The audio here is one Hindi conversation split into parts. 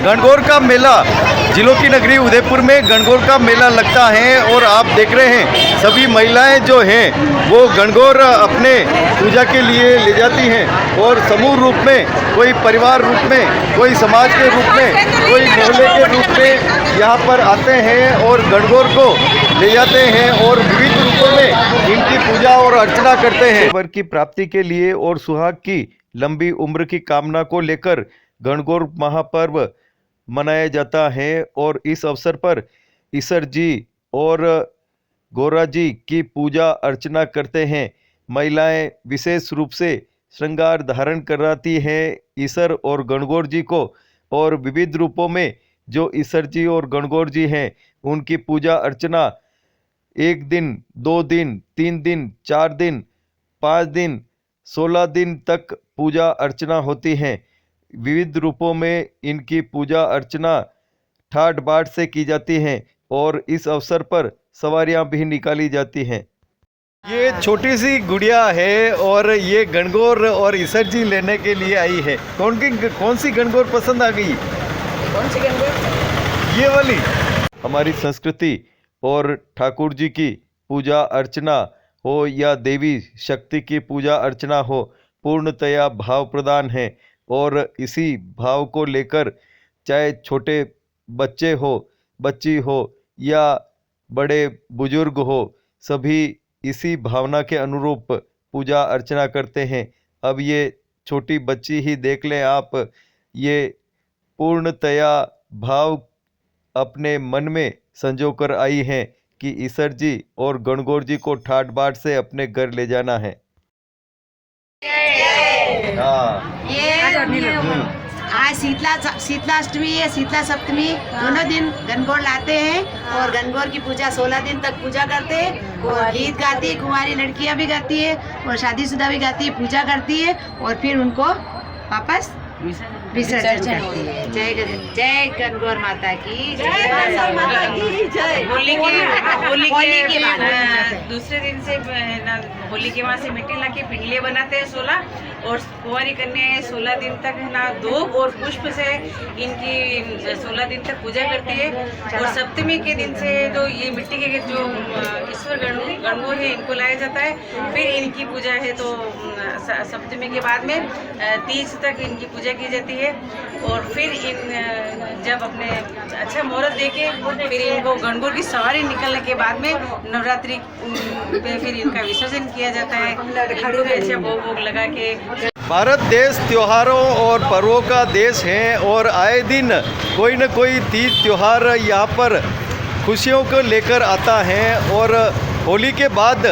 गणगौर का मेला जिलों की नगरी उदयपुर में गणगौर का मेला लगता है और आप देख रहे हैं सभी महिलाएं जो हैं वो गणगौर अपने पूजा के लिए ले जाती हैं और समूह रूप में, कोई परिवार रूप में, कोई समाज के रूप में, कोई मोहल्ले के रूप में यहाँ पर आते हैं और गणगौर को ले जाते हैं और विविध रूपों में इनकी पूजा और अर्चना करते हैं। वर की प्राप्ति के लिए और सुहाग की लंबी उम्र की कामना को लेकर गणगौर महापर्व मनाया जाता है और इस अवसर पर ईश्वर जी और गौरा जी की पूजा अर्चना करते हैं। महिलाएं विशेष रूप से श्रृंगार धारण कराती हैं ईश्वर और गणगौर जी को और विविध रूपों में जो ईश्वर जी और गणगौर जी हैं उनकी पूजा अर्चना 1 दिन, 2 दिन, 3 दिन, 4 दिन, 5 दिन, 16 दिन तक पूजा अर्चना होती हैं। विविध रूपों में इनकी पूजा अर्चना ठाट बाट से की जाती हैं और इस अवसर पर सवारियां भी निकाली जाती हैं। ये छोटी सी गुड़िया है और ये गणगौर और ईश्वर जी लेने के लिए आई है। कौन सी गणगौर पसंद आ गई? कौन सी गणगौर? ये वाली। हमारी संस्कृति और ठाकुर जी की पूजा अर्चना हो या देवी शक्ति की पूजा अर्चना हो, पूर्णतया भाव प्रदान है और इसी भाव को लेकर चाहे छोटे बच्चे हो, बच्ची हो या बड़े बुजुर्ग हो, सभी इसी भावना के अनुरूप पूजा अर्चना करते हैं। अब ये छोटी बच्ची ही देख लें आप, ये पूर्णतया भाव अपने मन में संजोकर आई हैं कि ईश्वर जी और गणगौर जी को ठाट बाट से अपने घर ले जाना है। आज शीतलाष्टमी है, शीतला सप्तमी, दोनों दिन गणगौर लाते हैं और गणगौर की पूजा 16 दिन तक पूजा करते हैं और गीत गाती है, कुंवारी लड़कियां भी गाती है और शादीशुदा भी गाती है, पूजा करती है और फिर उनको वापस विसर्जन करती है। जय गणगौर माता की जय। होली के बाद दूसरे दिन से होली के वहाँ से मिट्टी ला के पिंडलियाँ बनाते हैं 16 और कुंवारी कन्या 16 दिन तक है ना धूप और पुष्प से इनकी 16 दिन तक पूजा करती है और सप्तमी के दिन से जो ये मिट्टी के जो ईश्वर गणगौर है इनको लाया जाता है। फिर इनकी पूजा है तो सप्तमी के बाद में 30 तक इनकी पूजा की जाती है और फिर इन जब अपने अच्छा मुहूर्त देके फिर इनको गणगौर की सवारी निकलने के बाद में नवरात्रि में फिर इनका विसर्जन किया जाता है। इनको भी अच्छा भोग लगा के। भारत देश त्योहारों और पर्वों का देश है और आए दिन कोई न कोई तीज त्यौहार यहाँ पर खुशियों को लेकर आता है और होली के बाद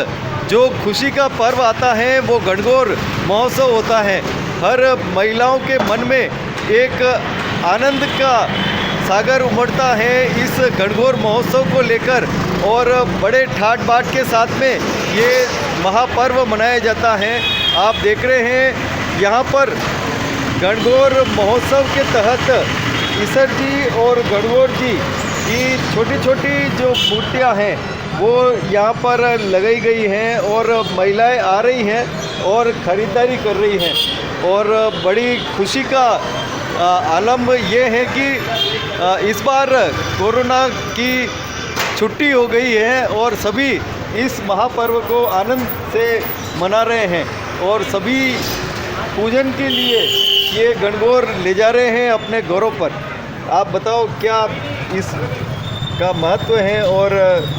जो खुशी का पर्व आता है वो गणगौर महोत्सव होता है। हर महिलाओं के मन में एक आनंद का सागर उमड़ता है इस गणगौर महोत्सव को लेकर और बड़े ठाट बाट के साथ में ये महापर्व मनाया जाता है। आप देख रहे हैं यहाँ पर गणगौर महोत्सव के तहत ईश्वर जी और गणगौर जी की छोटी छोटी जो मूर्तियाँ हैं वो यहाँ पर लगाई गई हैं और महिलाएं आ रही हैं और ख़रीदारी कर रही हैं और बड़ी खुशी का आलम ये है कि इस बार कोरोना की छुट्टी हो गई है और सभी इस महापर्व को आनंद से मना रहे हैं और सभी पूजन के लिए ये गणगौर ले जा रहे हैं अपने घरों पर। आप बताओ क्या इस का महत्व है और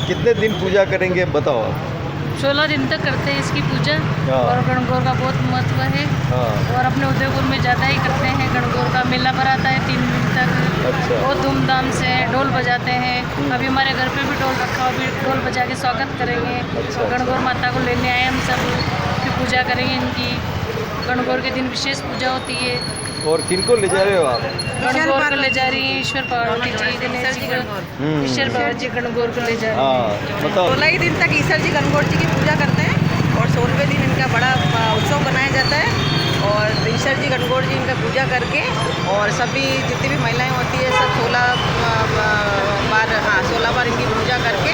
कितने दिन पूजा करेंगे बताओ आप? 16 दिन तक करते हैं इसकी पूजा और गणगौर का बहुत महत्व है और अपने उदयपुर में ज़्यादा ही करते हैं। गणगौर का मेला भराता है 3 दिन तक। अच्छा। बहुत धूमधाम से ढोल बजाते हैं। अभी हमारे घर पे भी ढोल रखा, अभी ढोल बजा के स्वागत करेंगे। अच्छा। गणगौर माता को लेने आए हम सब, फिर पूजा करेंगे इनकी। गणगौर के दिन विशेष पूजा होती है। और किनको ले जा रहे हो आप? गणगौर को ले जा रही है ईश्वर पार्वती जी, गणेश जी, ईश्वर पार्वती जी गणगौर को ले जा रही है। बताओ। 16 ही दिन तक ईश्वर जी गणगौर जी की पूजा करते हैं और 16वें दिन इनका बड़ा उत्सव मनाया जाता है और ईश्वर जी गणगौर जी इनका पूजा करके और सभी जितनी भी महिलाएं होती है सब 16 बार इनकी पूजा करके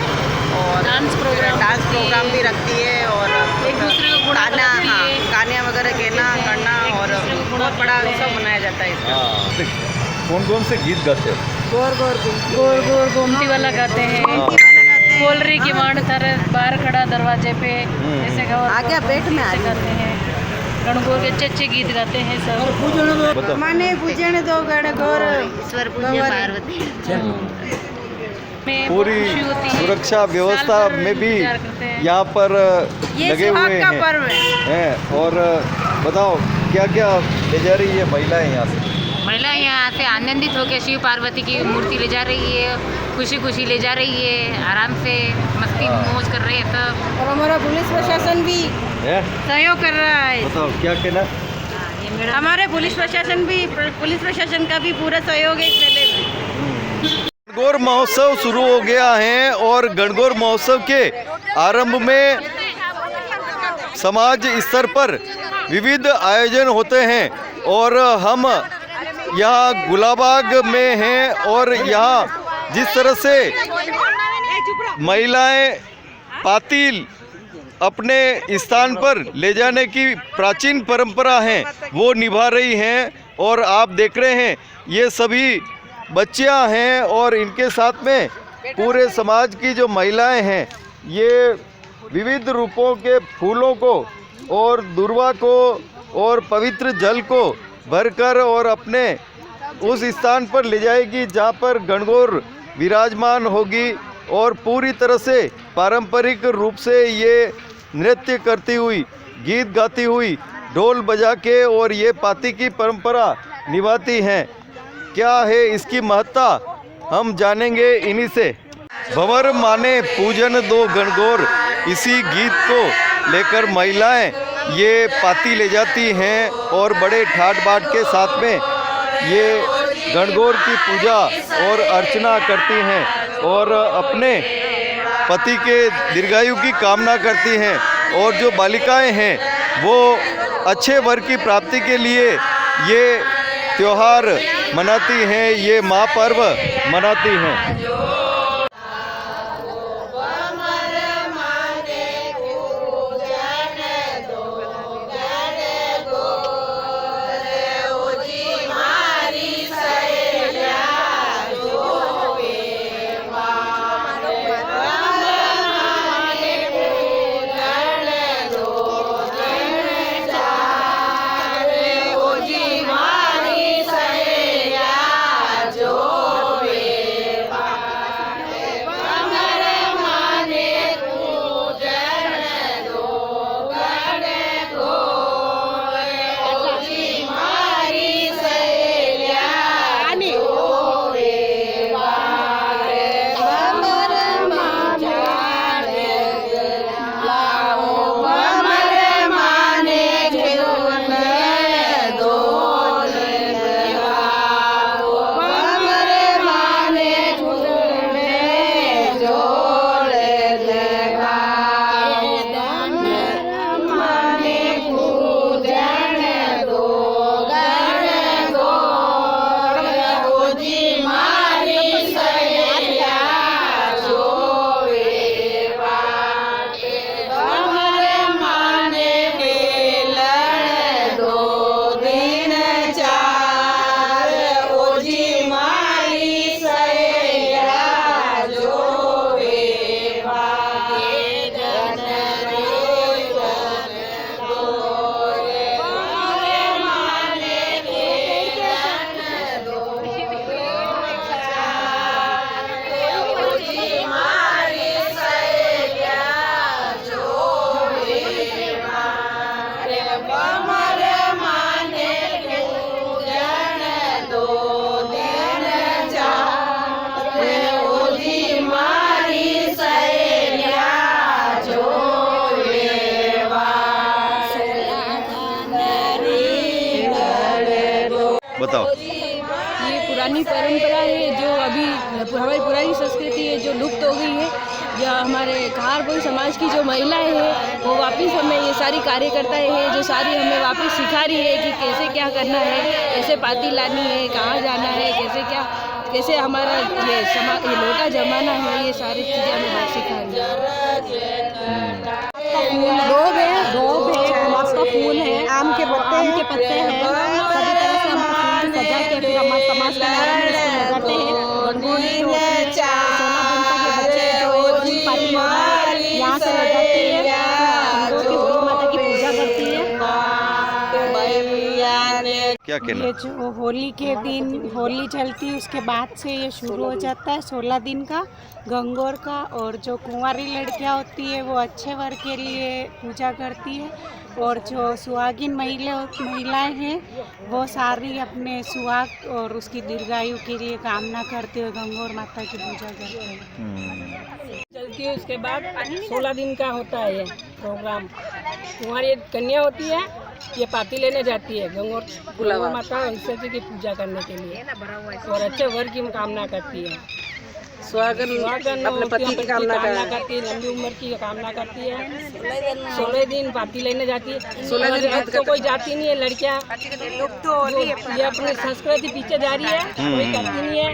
और डांस प्रोग्राम भी रखती है और एक दूसरे को गाना वगैरह कहना करना और बहुत बड़ा उत्सव मनाया जाता है इसका। कौन कौन से गीत गाते हो? गोर गोर गोमती वाला गाते हैं, खोल रही किवाड़ थर बाहर खड़ा दरवाजे पे, ऐसे आगे पेट में गाते हैं। गणगौर के अच्छे अच्छे गीत गाते हैं सब। बताओ। माने पूजन दो गणगौर ईश्वर पूज्य पार्वती में पूरी खुशी होती है। सुरक्षा व्यवस्था साल भर में भी इंतजार करते हैं। यहाँ पर ये लगे सुहाग हुए का पर्व हैं। और बताओ क्या क्या ले जा रही है महिलाएं यहाँ से? महिला यहाँ से आनंदित होकर शिव पार्वती की मूर्ति ले जा रही है, खुशी खुशी ले जा रही है, आराम से मस्ती मौज कर रहे हैं सब। और हमारा पुलिस प्रशासन भी हैं? सहयोग कर रहा है। बताओ क्या कहना? हमारे पुलिस प्रशासन का भी पूरा सहयोग है इस मेले में। गणगौर महोत्सव शुरू हो गया है और गणगौर महोत्सव के आरंभ में समाज स्तर पर विविध आयोजन होते हैं और हम यहाँ गुलाबाग में हैं और यहाँ जिस तरह से महिलाएं पातिल अपने स्थान पर ले जाने की प्राचीन परंपरा है वो निभा रही हैं। और आप देख रहे हैं ये सभी बच्चियां हैं और इनके साथ में पूरे समाज की जो महिलाएं हैं ये विविध रूपों के फूलों को और दुर्वा को और पवित्र जल को भरकर और अपने उस स्थान पर ले जाएगी जहाँ पर गणगौर विराजमान होगी और पूरी तरह से पारंपरिक रूप से ये नृत्य करती हुई, गीत गाती हुई, ढोल बजा के और ये पाती की परंपरा निभाती हैं। क्या है इसकी महत्ता हम जानेंगे इन्हीं से। भंवर माने पूजन दो गणगौर, इसी गीत को लेकर महिलाएं ये पाती ले जाती हैं और बड़े ठाट बाट के साथ में ये गणगौर की पूजा और अर्चना करती हैं और अपने पति के दीर्घायु की कामना करती हैं। और जो बालिकाएं हैं वो अच्छे वर की प्राप्ति के लिए ये त्योहार मनाती हैं, ये महापर्व मनाती हैं। बताओ। ये पुरानी परंपरा है जो अभी हमारी पुरानी संस्कृति है जो लुप्त हो गई है। या हमारे खारपुर समाज की जो महिलाएं हैं वो वापस हमें ये सारी कार्यकर्ताएं हैं जो सारी हमें वापस सिखा रही है कि कैसे क्या करना है, कैसे पाती लानी है, कहाँ जाना है, कैसे हमारा ये लोटा जमाना है, ये सारी चीज़ें हमें सिखा रही है। दो गुलाब का फूल है, आम के पत्ते हैं, सभी तरह से हम फूल सजा के फिर हमारे समाज का क्या कहना? ये जो होली के दिन होली चलती है उसके बाद से ये शुरू हो जाता है 16 दिन का गंगौर का। और जो कुंवारी लड़कियां होती है वो अच्छे वर के लिए पूजा करती है। और जो सुहागिन महिलाएं हैं वो सारी अपने सुहाग और उसकी दीर्घायु के लिए कामना करते हुए गंगौर माता की पूजा करते हैं। चलती है उसके बाद 16 दिन का होता है ये प्रोग्राम। कुंवारी कन्या होती है, ये पाती लेने जाती है गंगौर माता और ईश्वर जी की पूजा करने के लिए और अच्छे वर की कामना करती है। सुहागन अपने पति की कामना करती है, लंबी उम्र की कामना करती है। 16 दिन पाती लेने जाती है। 16 दिन तो कोई जाती नहीं है लड़कियां, ये अपनी संस्कृति पीछे जा रही है, कोई करती नहीं है।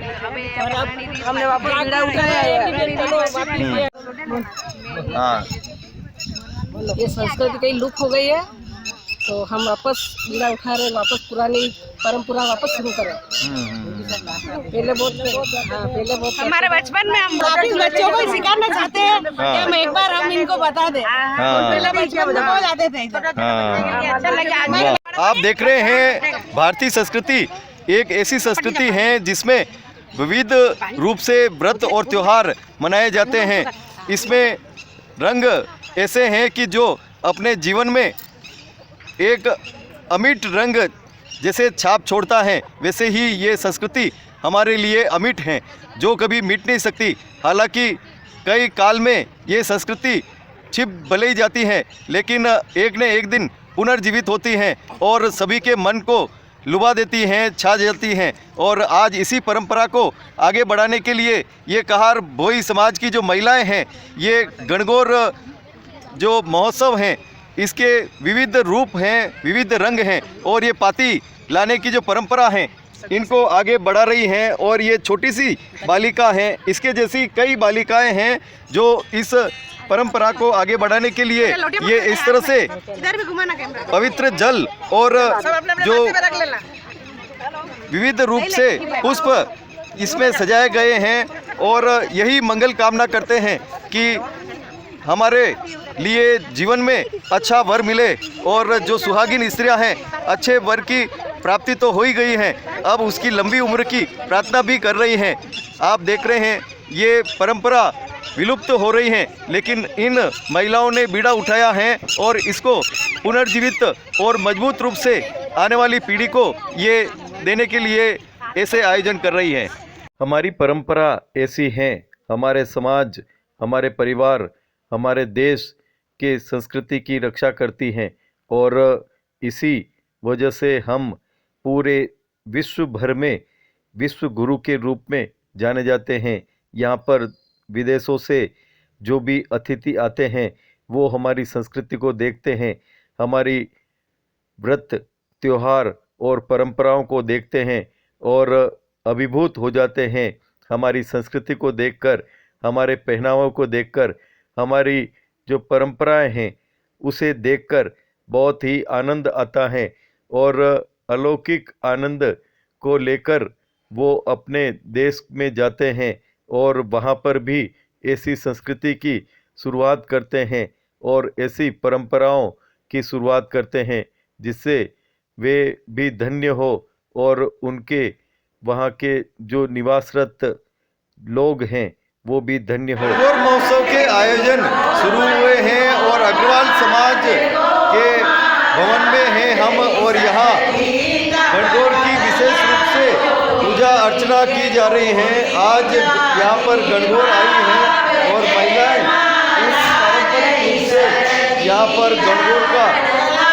और अब हमने वापस ये संस्कृति कहीं लुप्त हो गई है, तो हम वापस बीड़ा उठा रहे, वापस पुरानी परंपरा वापस शुरू करें। पहले बहुत हमारे बचपन में हम बच्चों को सिखाना चाहते हैं कि हम एक बार हम इनको बता दें। पहले बचपन में बहुत आते थे। आप देख रहे हैं भारतीय संस्कृति एक ऐसी संस्कृति है जिसमें विविध रूप से व्रत और त्योहार मनाए जाते हैं। इसमें रंग ऐसे हैं कि जो अपने जीवन में एक अमिट रंग जैसे छाप छोड़ता है, वैसे ही ये संस्कृति हमारे लिए अमिट है जो कभी मिट नहीं सकती। हालांकि कई काल में ये संस्कृति छिप भले ही जाती है, लेकिन एक न एक दिन पुनर्जीवित होती हैं और सभी के मन को लुभा देती हैं, छा जाती हैं। और आज इसी परंपरा को आगे बढ़ाने के लिए ये कहार भोई समाज की जो महिलाएं हैं, ये गणगौर जो महोत्सव हैं, इसके विविध रूप हैं, विविध रंग हैं और ये पाती लाने की जो परंपरा है इनको आगे बढ़ा रही हैं। और ये छोटी सी बालिका हैं, इसके जैसी कई बालिकाएं हैं जो इस परंपरा को आगे बढ़ाने के लिए ये इस तरह से पवित्र जल और जो विविध रूप से पुष्प इसमें सजाए गए हैं और यही मंगल कामना करते हैं कि हमारे लिए जीवन में अच्छा वर मिले। और जो सुहागिन स्त्रियां हैं, अच्छे वर की प्राप्ति तो हो ही गई है, अब उसकी लंबी उम्र की प्रार्थना भी कर रही हैं। आप देख रहे हैं ये परंपरा विलुप्त हो रही है, लेकिन इन महिलाओं ने बीड़ा उठाया है और इसको पुनर्जीवित और मजबूत रूप से आने वाली पीढ़ी को ये देने के लिए ऐसे आयोजन कर रही है। हमारी परंपरा ऐसी है, हमारे समाज, हमारे परिवार, हमारे देश के संस्कृति की रक्षा करती हैं और इसी वजह से हम पूरे विश्व भर में विश्व गुरु के रूप में जाने जाते हैं। यहाँ पर विदेशों से जो भी अतिथि आते हैं वो हमारी संस्कृति को देखते हैं, हमारी व्रत त्योहार और परंपराओं को देखते हैं और अभिभूत हो जाते हैं। हमारी संस्कृति को देखकर, हमारे पहनावों को देखकर, हमारी जो परंपराएं हैं उसे देखकर बहुत ही आनंद आता है और अलौकिक आनंद को लेकर वो अपने देश में जाते हैं और वहाँ पर भी ऐसी संस्कृति की शुरुआत करते हैं और ऐसी परंपराओं की शुरुआत करते हैं जिससे वे भी धन्य हो और उनके वहाँ के जो निवासरत लोग हैं वो भी धन्य हो। गणगौर महोत्सव के आयोजन शुरू हुए हैं और अग्रवाल समाज के भवन में हैं हम और यहाँ गणगौर की विशेष रूप से पूजा अर्चना की जा रही है। आज यहाँ पर गणगौर आई हैं और महिलाएं इस पारंपरिक रूप से यहाँ पर गणगौर का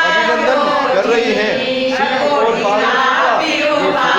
अभिनंदन कर रही हैं। शिव और पार्वती का ये स्वरूप है।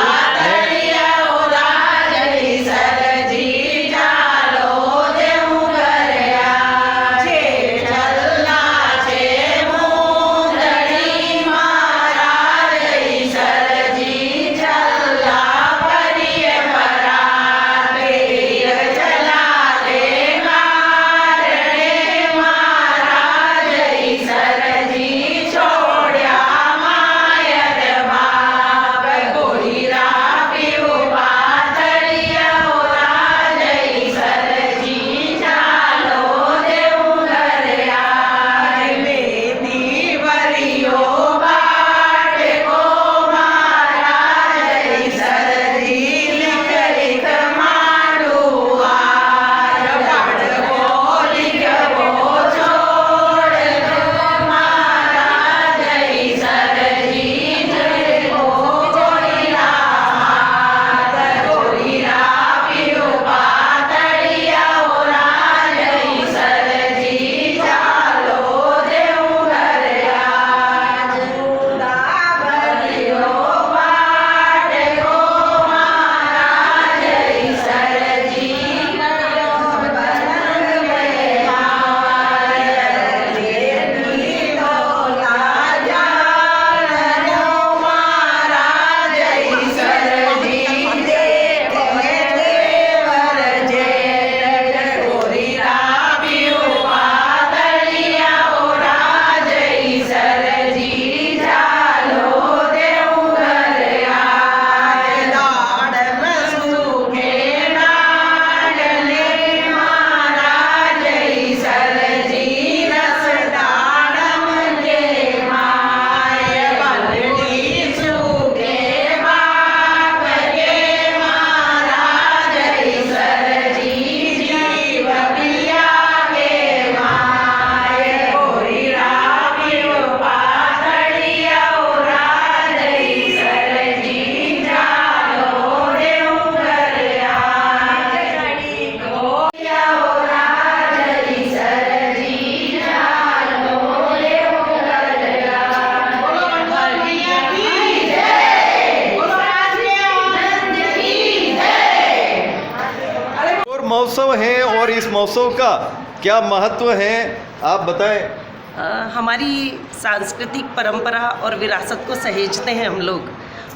महोत्सव है और इस महोत्सव का क्या महत्व है आप बताएं। हमारी सांस्कृतिक परंपरा और विरासत को सहेजते हैं हम लोग,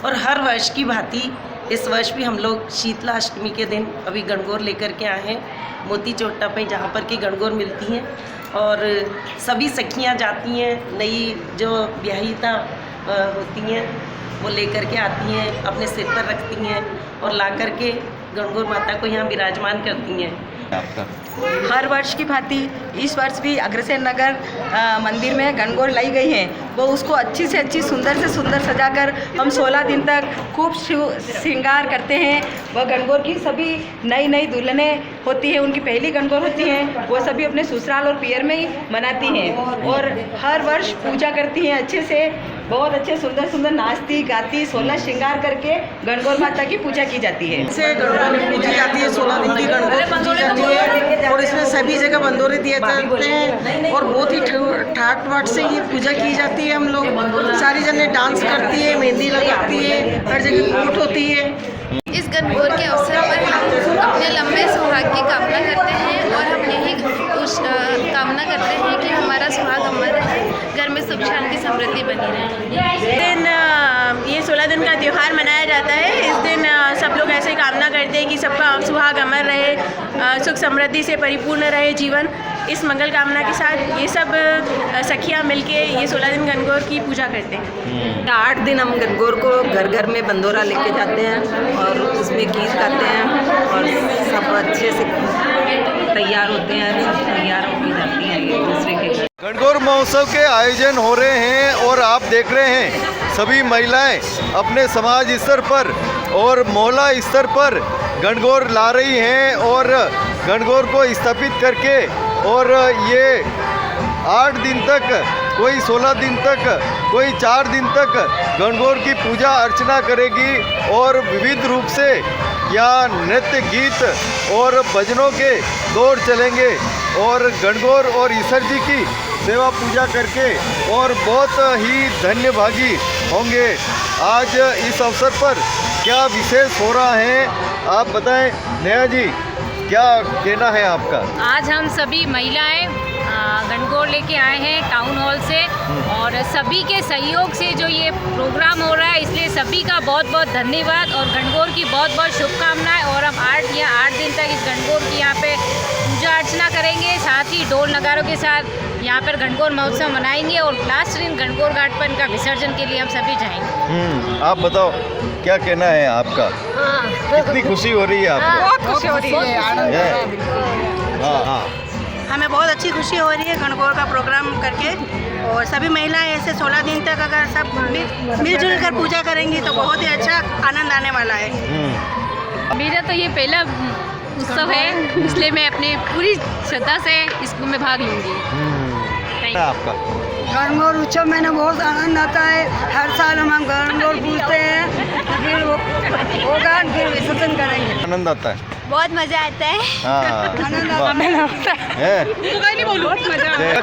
और हर वर्ष की भांति इस वर्ष भी हम लोग शीतला अष्टमी के दिन अभी गणगौर लेकर के आए हैं मोती चोट्टा पे, जहाँ पर कि गणगौर मिलती हैं और सभी सखियाँ जाती हैं, नई जो ब्याहिता होती हैं वो लेकर के आती हैं, अपने सिर पर रखती हैं और ला करके गणगौर माता को यहाँ विराजमान करती हैं। हर वर्ष की भांति इस वर्ष भी अग्रसेन नगर मंदिर में गणगौर लाई गई है। वो उसको अच्छी से अच्छी सुंदर से सुंदर सजाकर हम 16 दिन तक खूब श्रृंगार करते हैं। वह गणगौर की सभी नई नई दुल्हनें होती हैं, उनकी पहली गणगौर होती हैं, वो सभी अपने ससुराल और पियर में ही मनाती हैं और हर वर्ष पूजा करती हैं अच्छे से, बहुत अच्छे सुंदर सुंदर नाचती गाती 16 श्रृंगार करके गणगौर माता की पूजा की जाती है। से गणगौर पूजी जाती है, 16 दिन की गणगौर पूजी जाती है और इसमें सभी जगह बंदोरे दिए जाते हैं और बहुत ही ठाट बाट से ये पूजा की जाती है। हम लोग सारी जने डांस करती है, मेहंदी लगाती है, हर जगह कूट होती है। इस गणगौर के अवसर पर हम अपने लंबे सुहाग की कामना करते हैं और हम यही कामना करते हैं कि हमारा सुहाग अमर रहे, घर में सुख शांति समृद्धि बनी रहे। इस दिन ये 16 दिन का त्यौहार मनाया जाता है। इस दिन सब लोग ऐसे कामना करते हैं कि सबका सुहाग अमर रहे, सुख समृद्धि से परिपूर्ण रहे जीवन। इस मंगल कामना के साथ ये सब सखियाँ मिलके ये 16 दिन गणगौर की पूजा करते हैं। 8 दिन हम गणगौर को घर घर में बंदोरा लेके जाते हैं और उसमें गीत गाते हैं और सब अच्छे से तैयार होते हैं, सब तैयार होकर जाती हैं एक दूसरे के। गणगौर महोत्सव के आयोजन हो रहे हैं और आप देख रहे हैं सभी महिलाएं अपने समाज स्तर पर और मोहल्ला स्तर पर गणगौर ला रही हैं और गणगौर को स्थापित करके और ये 8 दिन तक, कोई 16 दिन तक, कोई 4 दिन तक गणगौर की पूजा अर्चना करेगी और विविध रूप से यहाँ नृत्य गीत और भजनों के दौर चलेंगे और गणगौर और ईश्वर जी की सेवा पूजा करके और बहुत ही धन्यभागी होंगे। आज इस अवसर पर क्या विशेष हो रहा है आप बताएं नेहा जी, क्या कहना है आपका। आज हम सभी महिलाएं गणगौर लेके आए हैं टाउन हॉल से और सभी के सहयोग से जो ये प्रोग्राम हो रहा है, इसलिए सभी का बहुत बहुत धन्यवाद और गणगौर की बहुत बहुत शुभकामनाएं। और हम 8 दिन तक इस गणगौर की यहाँ पे पूजा अर्चना करेंगे, साथ ही ढोल नगारों के साथ यहाँ पर गणगौर महोत्सव मनाएंगे और लास्ट दिन गणगौर घाट पर इनका विसर्जन के लिए हम सभी जाएंगे। आप बताओ क्या कहना है आपका। कितनी खुशी हो रही है आपको। बहुत खुशी हो रही है। हाँ, हमें बहुत अच्छी खुशी हो रही है गणगौर का प्रोग्राम करके, और सभी महिलाएं ऐसे 16 दिन तक अगर सब मिलजुल कर पूजा करेंगी तो बहुत ही अच्छा आनंद आने वाला है। मेरा तो ये पहला उत्सव है, इसलिए मैं अपने पूरी श्रद्धा से इसको मैं भाग लूँगी। आपका गणगौर उत्सव में ना बहुत आनंद आता है। हर साल हम गणगौर पूजते हैं, फिर होगा फिर विसर्जन करेंगे। आनंद आता है, बहुत मजा आता है। आनंद आता है।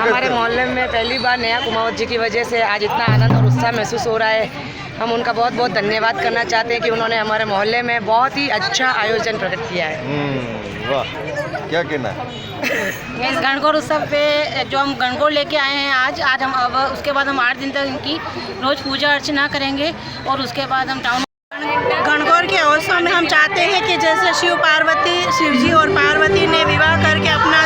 हमारे मोहल्ले में पहली बार नया कुमावत जी की वजह से आज इतना आनंद और उत्साह महसूस हो रहा है। हम उनका बहुत बहुत धन्यवाद करना चाहते हैं कि उन्होंने हमारे मोहल्ले में बहुत ही अच्छा आयोजन प्रकट किया है। वाह, क्या कहना है। इस गणगौर उत्सव पे जो हम गणगौर लेके आए हैं आज हम अब उसके बाद हम 8 दिन तक इनकी रोज पूजा अर्चना करेंगे और उसके बाद हम टाउन गणगौर के अवसर में हम चाहते हैं कि जैसे शिव जी और पार्वती ने विवाह करके अपना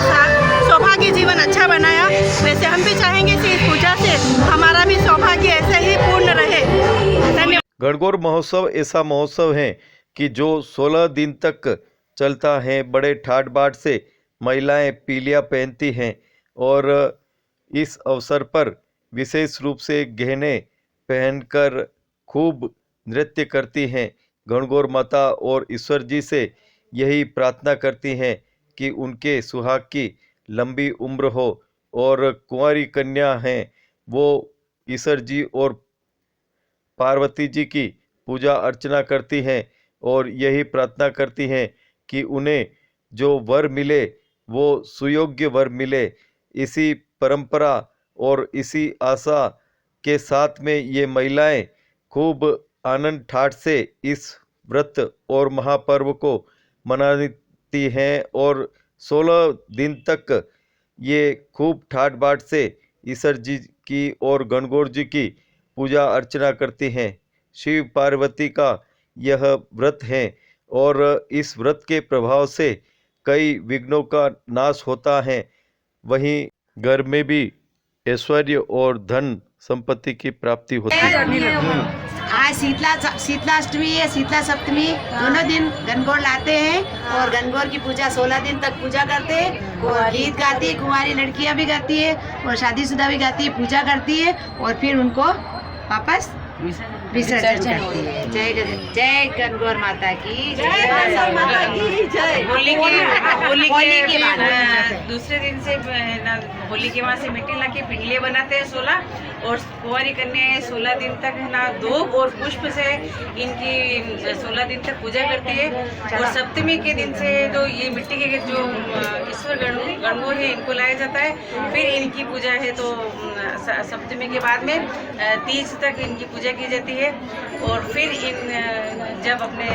सौभाग्य जीवन अच्छा बनाया, वैसे हम भी चाहेंगे कि इस पूजा से हमारा भी सौभाग्य ऐसे ही पूर्ण रहे। धन्यवाद। गणगौर महोत्सव ऐसा महोत्सव है कि जो 16 दिन तक चलता है। बड़े ठाट बाट से महिलाएं पीलिया पहनती हैं और इस अवसर पर विशेष रूप से गहने पहनकर खूब नृत्य करती हैं। गणगौर माता और ईश्वर जी से यही प्रार्थना करती हैं कि उनके सुहाग की लंबी उम्र हो और कुंवारी कन्या हैं वो ईश्वर जी और पार्वती जी की पूजा अर्चना करती हैं और यही प्रार्थना करती हैं कि उन्हें जो वर मिले वो सुयोग्य वर मिले। इसी परंपरा और इसी आशा के साथ में ये महिलाएं खूब आनंद ठाठ से इस व्रत और महापर्व को करती हैं और 16 दिन तक ये खूब ठाट बाट से ईश्वर जी की और गणगौर जी की पूजा अर्चना करती हैं। शिव पार्वती का यह व्रत है और इस व्रत के प्रभाव से कई विघ्नों का नाश होता है। वहीं घर में भी ऐश्वर्य और धन संपत्ति की प्राप्ति होती है। आज शीतलाष्टमी है, शीतला सप्तमी दोनों दिन गणगौर लाते हैं और गणगौर की पूजा 16 दिन तक पूजा करते हैं और गीत गाती है, कुंवारी लड़कियां भी गाती है और शादीशुदा भी गाती है, पूजा करती है और फिर उनको वापस विसर्जन करती है। जय गणगौर माता की जय। होली के बाद दूसरे दिन से होली के वहाँ से मिट्टी ला के पिंडलियाँ बनाते हैं 16 और कुंवारी कन्या 16 दिन तक है ना धूप और पुष्प से इनकी 16 दिन तक पूजा करती है और सप्तमी के दिन से जो ये मिट्टी के जो ईश्वर गणगौर है इनको लाया जाता है। फिर इनकी पूजा है तो सप्तमी के बाद में तीज तक इनकी पूजा की जाती है और फिर इन जब अपने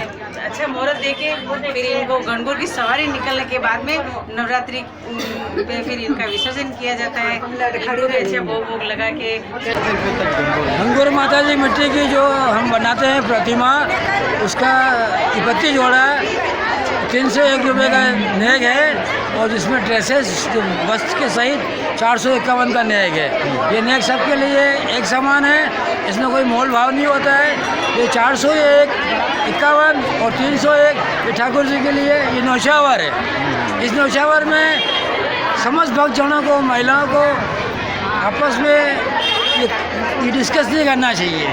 अच्छा मुहूर्त देके फिर इनको गणगौर की सवारी निकलने के बाद में नवरात्रि पे फिर इनका विसर्जन किया जाता है। इनको भी अच्छा भोग लगा के गणगौर माता जी मिट्टी की जो हम बनाते हैं प्रतिमा, उसका 31 जोड़ा 301 रुपये का नेग है और जिसमें ड्रेसेस वस्त्र के सहित 451 का नेग है। ये नेग सबके लिए एक समान है, इसमें कोई मोल भाव नहीं होता है। ये 401, 51 और 301 ये ठाकुर जी के लिए ये नौशावर है। इस नौशावर में समस्त भक्तजनों को, महिलाओं को आपस में ये डिस्कस नहीं करना चाहिए।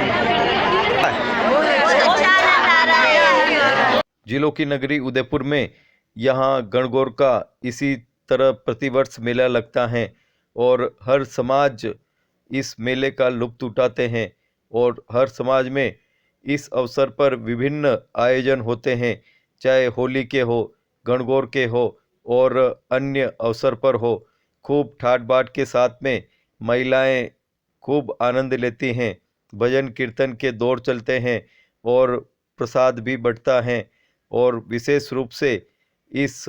जिलों की नगरी उदयपुर में यहाँ गणगौर का इसी तरह प्रतिवर्ष मेला लगता है और हर समाज इस मेले का लुत्फ़ उठाते हैं और हर समाज में इस अवसर पर विभिन्न आयोजन होते हैं, चाहे होली के हो, गणगौर के हो और अन्य अवसर पर हो। खूब ठाट बाट के साथ में महिलाएं खूब आनंद लेती हैं, भजन कीर्तन के दौर चलते हैं और प्रसाद भी बंटता है और विशेष रूप से इस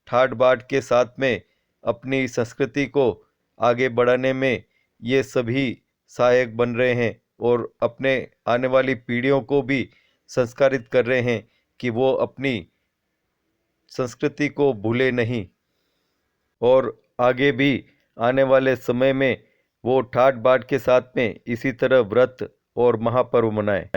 ठाट बाट के साथ में अपनी संस्कृति को आगे बढ़ाने में ये सभी सहायक बन रहे हैं और अपने आने वाली पीढ़ियों को भी संस्कारित कर रहे हैं कि वो अपनी संस्कृति को भूले नहीं और आगे भी आने वाले समय में वो ठाट बाट के साथ में इसी तरह व्रत और महापर्व मनाएं।